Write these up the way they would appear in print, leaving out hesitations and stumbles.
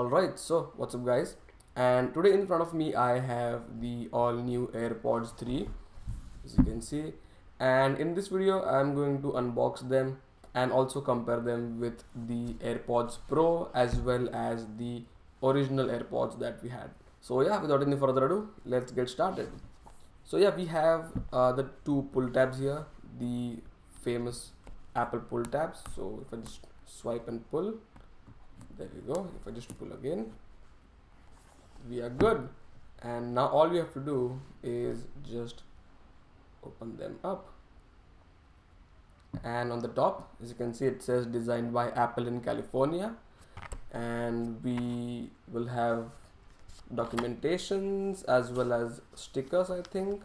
Alright, so what's up guys, and today in front of me I have the all new AirPods 3 as you can see, and in this video I'm going to unbox them and also compare them with the AirPods Pro as well as the original AirPods that we had. So yeah, without any further ado, let's get started. So yeah, we have the two pull tabs here, the famous Apple pull tabs. So if I just swipe and pull, there we go. If I just pull again, we are good. And now all we have to do is just open them up. And on the top, as you can see, it says designed by Apple in California. And we will have documentations as well as stickers, I think.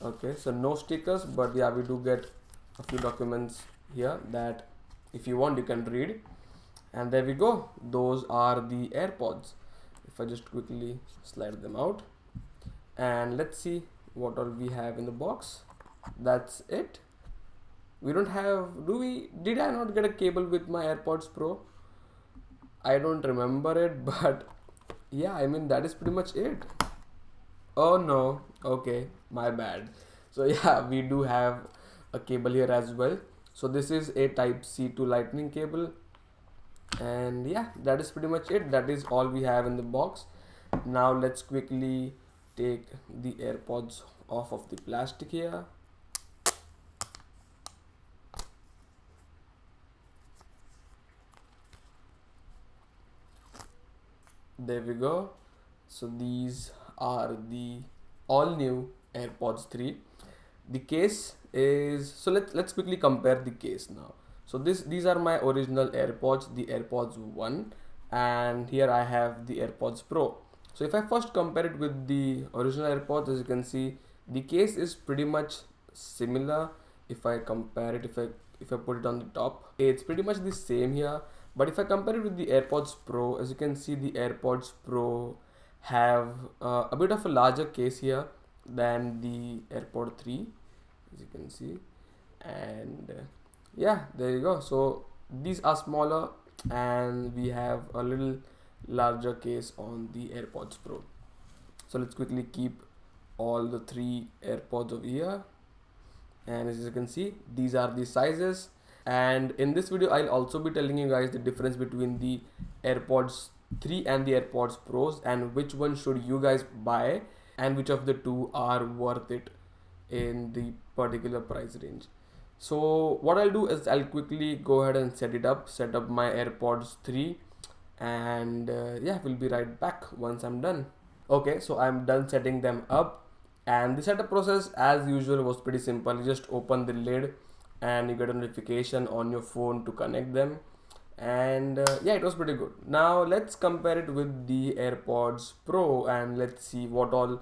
Okay, so no stickers, but yeah, we do get a few documents here that if you want you can read. And there we go, those are the AirPods. If I just quickly slide them out, and let's see what all we have in the box. That's it. We don't have, did I not get a cable with my AirPods Pro? I don't remember it, but yeah, I mean that is pretty much it. Oh no, okay, my bad. So yeah, we do have a cable here as well. So this is a type C to lightning cable, and yeah, that is pretty much it. That is all we have in the box. Now let's quickly take the AirPods off of the plastic here. There we go. So these are the all new AirPods 3. The case is, so let's quickly compare the case now. So these are my original AirPods, the AirPods 1, and here I have the AirPods Pro. So if I first compare it with the original AirPods, as you can see, the case is pretty much similar. If I compare it, if I put it on the top, it's pretty much the same here. But if I compare it with the AirPods Pro, as you can see, the AirPods Pro have a bit of a larger case here than the AirPod 3, as you can see. And yeah, there you go. So these are smaller and we have a little larger case on the AirPods Pro. So let's quickly keep all the three AirPods over here, and as you can see, these are the sizes. And in this video I'll also be telling you guys the difference between the AirPods 3 and the AirPods Pros, and which one should you guys buy and which of the two are worth it in the particular price range. So what I'll do is I'll quickly go ahead and set up my AirPods 3, and yeah, we'll be right back once I'm done. Okay, so I'm done setting them up, and the setup process as usual was pretty simple. You just open the lid and you get a notification on your phone to connect them, and yeah, it was pretty good. Now let's compare it with the AirPods Pro and let's see what all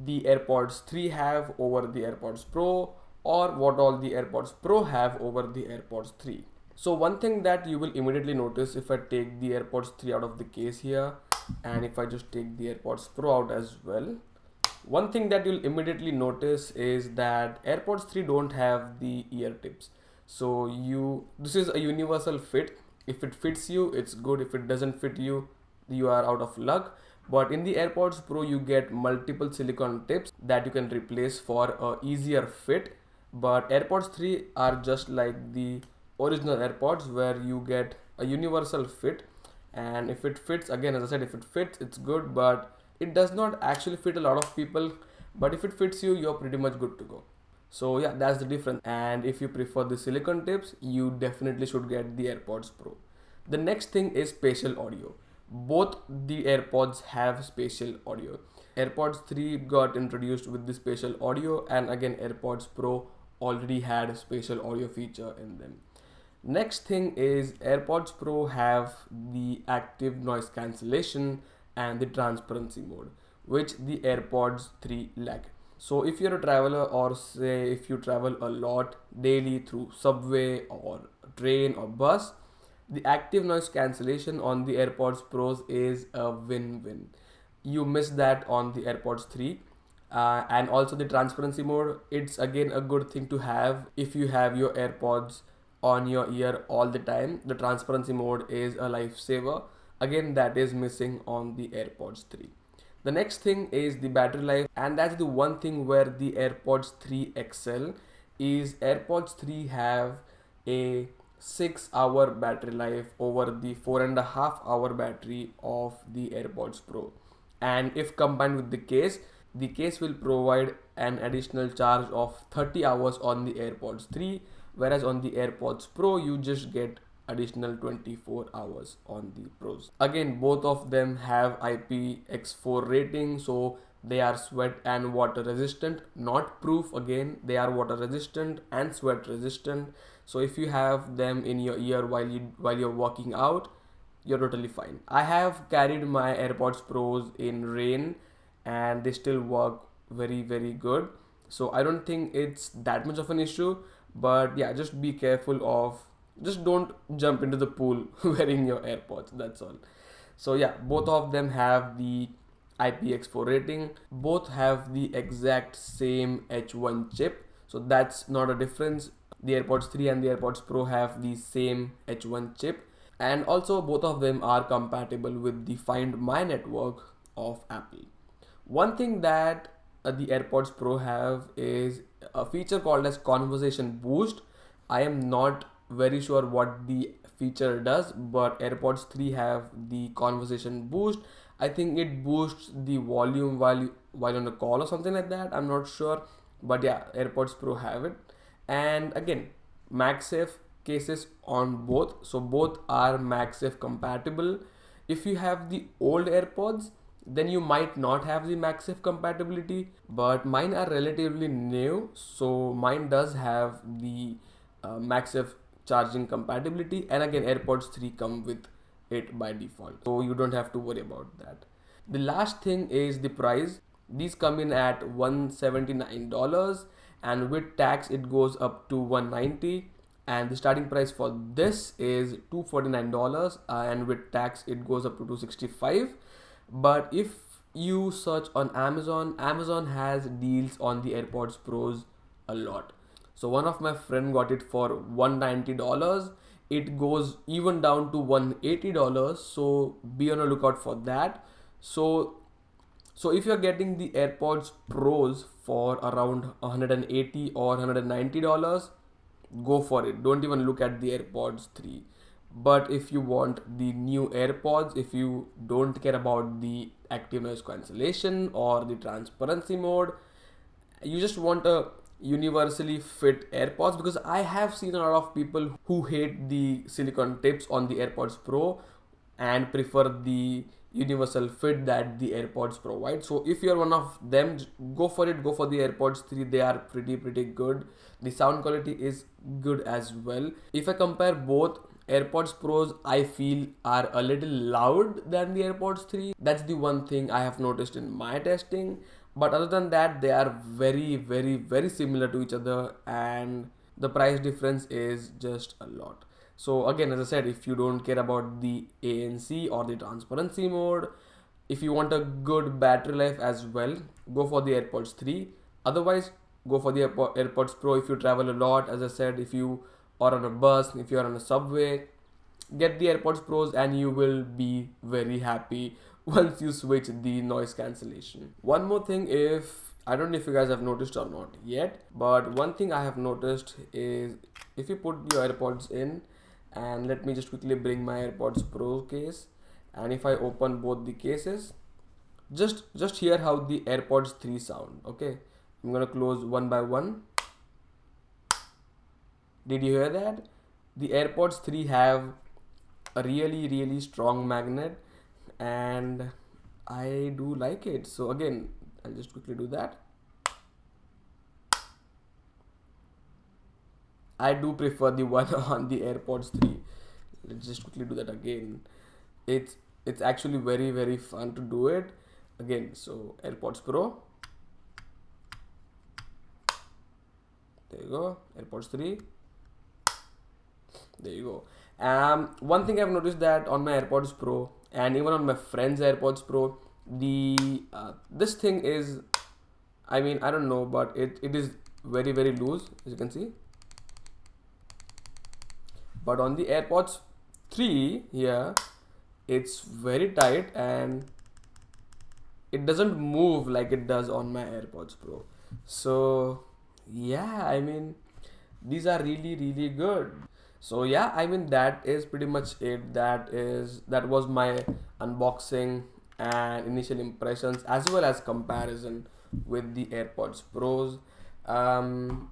the AirPods 3 have over the AirPods Pro, or what all the AirPods Pro have over the AirPods 3. So one thing that you will immediately notice if I take the AirPods 3 out of the case here, and if I just take the AirPods Pro out as well, one thing that you'll immediately notice is that AirPods 3 don't have the ear tips. So this is a universal fit. If it fits you, it's good. If it doesn't fit you, you are out of luck. But in the AirPods Pro, you get multiple silicone tips that you can replace for a easier fit. But AirPods 3 are just like the original AirPods, where you get a universal fit. And if it fits, again, as I said, if it fits, it's good, but it does not actually fit a lot of people. But if it fits you, you're pretty much good to go. So yeah, that's the difference. And if you prefer the silicone tips, you definitely should get the AirPods Pro. The next thing is spatial audio. Both the AirPods have spatial audio. AirPods 3 got introduced with the spatial audio, and again AirPods Pro already had a spatial audio feature in them. Next thing is AirPods Pro have the active noise cancellation and the transparency mode, which the AirPods 3 lack. So if you're a traveler, or say if you travel a lot daily through subway or train or bus, the active noise cancellation on the AirPods Pros is a win-win. You miss that on the AirPods 3. And also the transparency mode, it's again a good thing to have if you have your AirPods on your ear all the time. The transparency mode is a lifesaver. Again, that is missing on the AirPods 3. The next thing is the battery life, and that's the one thing where the AirPods 3 excel. Is AirPods 3 have a 6-hour battery life over the 4.5-hour battery of the AirPods Pro. And if combined with the case will provide an additional charge of 30 hours on the AirPods 3, whereas on the AirPods Pro you just get additional 24 hours on the Pros. Again, both of them have IPX4 rating, so they are sweat and water resistant, not proof. Again, they are water resistant and sweat resistant. So if you have them in your ear while you're working out, you're totally fine. I have carried my AirPods Pros in rain and they still work very good. So I don't think it's that much of an issue, but yeah, just be careful of, just don't jump into the pool wearing your AirPods, that's all. So yeah, both of them have the IPX4 rating, both have the exact same H1 chip, so that's not a difference. The AirPods 3 and the AirPods Pro have the same H1 chip, and also both of them are compatible with the Find My network of Apple. One thing that the AirPods Pro have is a feature called as Conversation Boost. I am not very sure what the feature does, but AirPods 3 have the Conversation Boost. I think it boosts the volume while on a call or something like that. I'm not sure, but yeah, AirPods Pro have it. And again, MagSafe cases on both, so both are MagSafe compatible. If you have the old AirPods, then you might not have the MagSafe compatibility, but mine are relatively new, so mine does have the MagSafe charging compatibility, and again AirPods 3 come with it by default, so you don't have to worry about that. The last thing is the price. These come in at $179, and with tax it goes up to $190, and the starting price for this is $249, and with tax it goes up to $265. But if you search on Amazon has deals on the AirPods Pros a lot. So one of my friend got it for $190. It goes even down to $180, so be on a lookout for that. So if you're getting the AirPods Pros for around $180 or $190, go for it. Don't even look at the AirPods 3. But if you want the new AirPods, if you don't care about the active noise cancellation or the transparency mode, you just want a universally fit AirPods, because I have seen a lot of people who hate the silicone tips on the AirPods Pro and prefer the universal fit that the AirPods provide. So if you're one of them, go for it. Go for the AirPods 3. They are pretty good. The sound quality is good as well. If I compare both, AirPods Pros I feel are a little loud than the AirPods 3. That's the one thing I have noticed in my testing. But other than that, they are very similar to each other, and the price difference is just a lot. So again, as I said, if you don't care about the ANC or the transparency mode, if you want a good battery life as well, go for the AirPods 3. Otherwise, go for the AirPods Pro if you travel a lot. As I said, if you are on a bus, if you are on a subway, get the AirPods Pros and you will be very happy once you switch the noise cancellation. One more thing, if I don't know if you guys have noticed or not yet, but one thing I have noticed is if you put your AirPods in, and let me just quickly bring my AirPods Pro case, and if I open both the cases, just hear how the AirPods 3 sound. Okay, I'm gonna close one by one. Did you hear that? The AirPods 3 have a really strong magnet, and I do like it. So again, I'll just quickly do that. I do prefer the one on the AirPods 3. Let's just quickly do that again. It's actually very fun to do it. Again, so AirPods Pro. There you go. AirPods 3. There you go. One thing I've noticed that on my AirPods Pro and even on my friend's AirPods Pro, the this thing is, I mean, I don't know, but it is very loose, as you can see. But on the AirPods 3 here, It's very tight and it doesn't move like it does on my AirPods Pro. So yeah, I mean, these are really good. So yeah, I mean, that is pretty much it. That was my unboxing and initial impressions as well as comparison with the AirPods Pros. um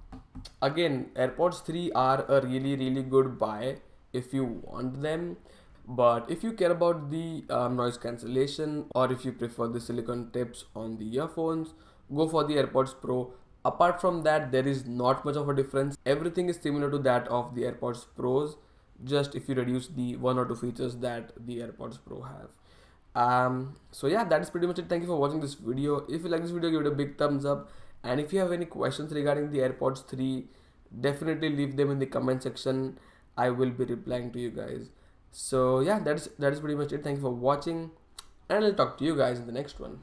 Again, AirPods 3 are a really good buy if you want them, but if you care about the noise cancellation, or if you prefer the silicone tips on the earphones, go for the AirPods Pro. Apart from that, there is not much of a difference. Everything is similar to that of the AirPods Pros, just if you reduce the one or two features that the AirPods Pro have. So yeah, that is pretty much it. Thank you for watching this video. If you like this video, give it a big thumbs up, and if you have any questions regarding the AirPods 3, definitely leave them in the comment section. I will be replying to you guys. So yeah, that is pretty much it. Thank you for watching, and I'll talk to you guys in the next one.